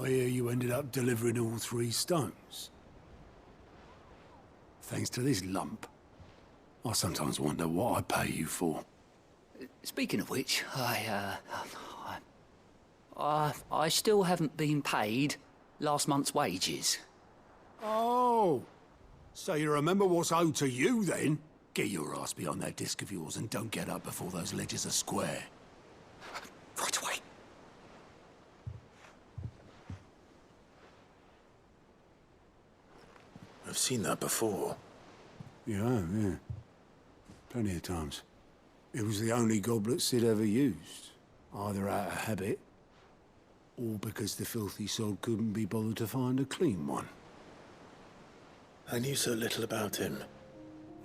I hear you ended up delivering all 3 stones. Thanks to this lump. I sometimes wonder what I pay you for. Speaking of which, I still haven't been paid last month's wages. Oh! So you remember what's owed to you, then? Get your ass behind that disc of yours and don't get up before those ledgers are square. Right away. I've seen that before. Yeah. Plenty of times. It was the only goblet Sid ever used. Either out of habit, or because the filthy sod couldn't be bothered to find a clean one. I knew so little about him.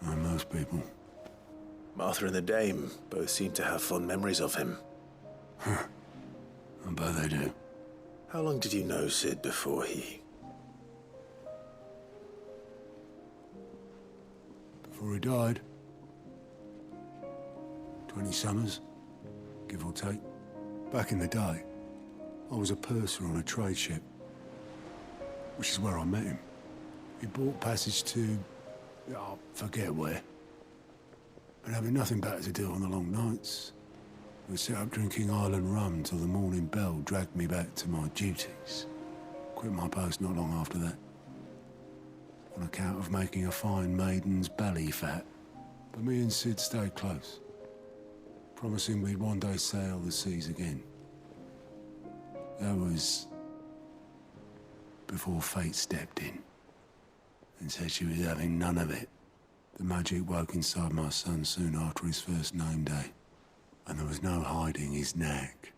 Like most people. Martha and the Dame both seem to have fond memories of him. I bet they do. How long did you know Sid before he... Before he died. 20 summers, give or take. Back in the day, I was a purser on a trade ship, which is where I met him. He bought passage to... I forget where. But having nothing better to do on the long nights, we set up drinking island rum till the morning bell dragged me back to my duties. Quit my post not long after that, on account of making a fine maiden's belly fat. But me and Sid stayed close, promising we'd one day sail the seas again. That was before fate stepped in and said she was having none of it. The magic woke inside my son soon after his first name day, and there was no hiding his knack.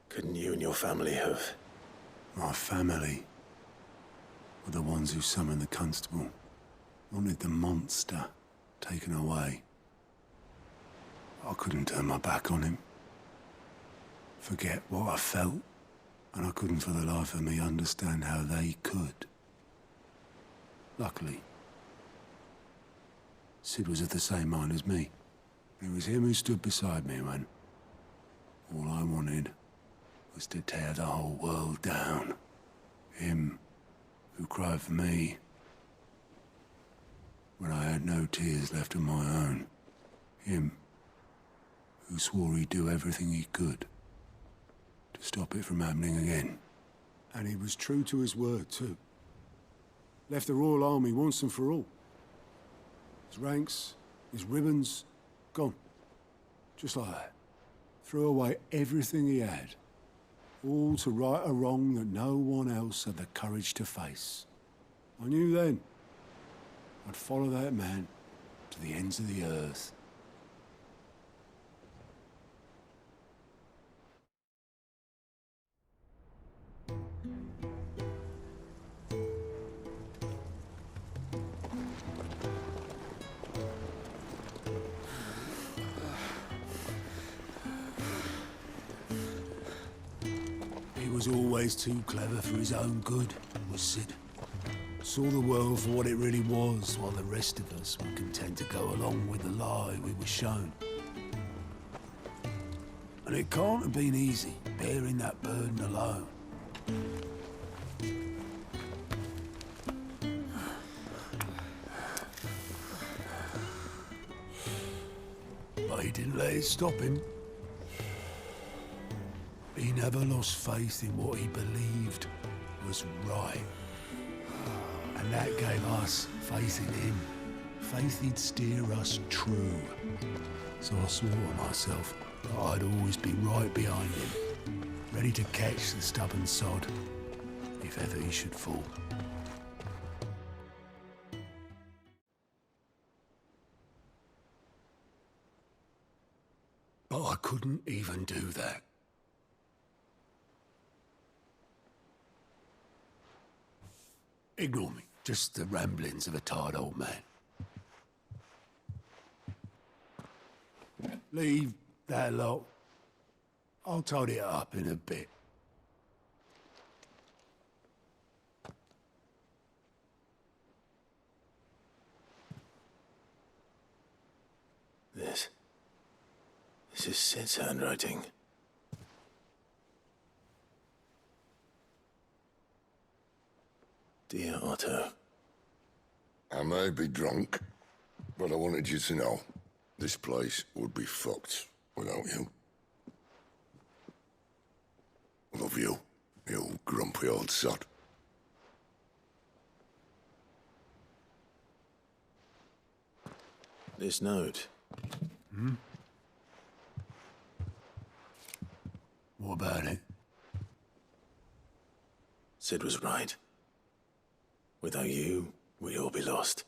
Couldn't you and your family have... My family were the ones who summoned the constable, wanted the monster taken away. I couldn't turn my back on him, forget what I felt, and I couldn't for the life of me understand how they could. Luckily, Sid was of the same mind as me. It was him who stood beside me when all I wanted was to tear the whole world down. Him who cried for me when I had no tears left of my own. Him who swore he'd do everything he could to stop it from happening again. And he was true to his word, too. Left the Royal Army once and for all. His ranks, his ribbons, gone. Just like that. Threw away everything he had. All to right a wrong that no one else had the courage to face. I knew then I'd follow that man to the ends of the earth. He was always too clever for his own good, was Sid. Saw the world for what it really was, while the rest of us were content to go along with the lie we were shown. And it can't have been easy, bearing that burden alone. But he didn't let it stop him. He never lost faith in what he believed was right. And that gave us faith in him. Faith he'd steer us true. So I swore to myself that I'd always be right behind him, ready to catch the stubborn sod, if ever he should fall. But I couldn't even do that. Ignore me. Just the ramblings of a tired old man. Leave that lot. I'll tidy it up in a bit. This is Sid's handwriting. Dear Otto. I may be drunk, but I wanted you to know this place would be fucked without you. Love you, you grumpy old sod. This note. What about it? Sid was right. Without you, we'd all be lost.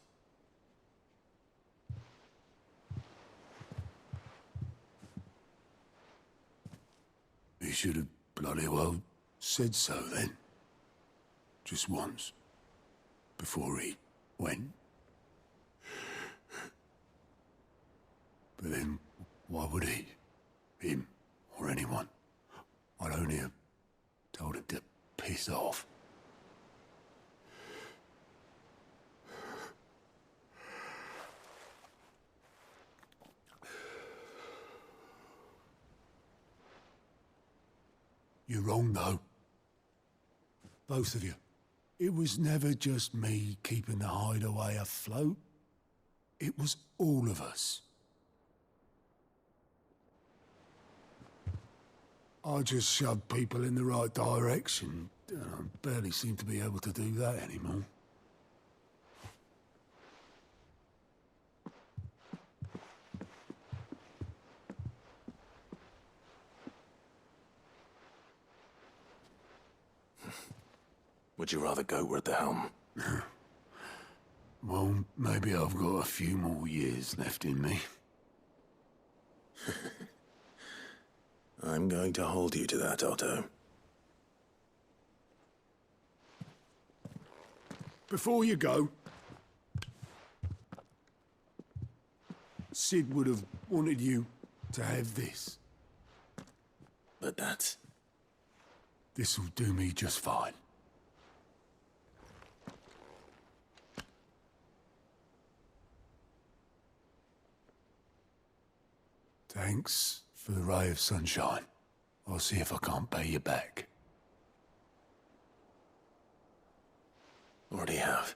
He should have bloody well said so then. Just once. Before he went. But then, why would he? Him, or anyone. I'd only have told him to piss off. You're wrong, though. Both of you. It was never just me keeping the hideaway afloat. It was all of us. I just shoved people in the right direction. I barely seem to be able to do that anymore. Would you rather go at the helm? Well, maybe I've got a few more years left in me. I'm going to hold you to that, Otto. Before you go, Sid would have wanted you to have this. But that's... This'll do me just fine. Thanks for the ray of sunshine. I'll see if I can't pay you back. already have.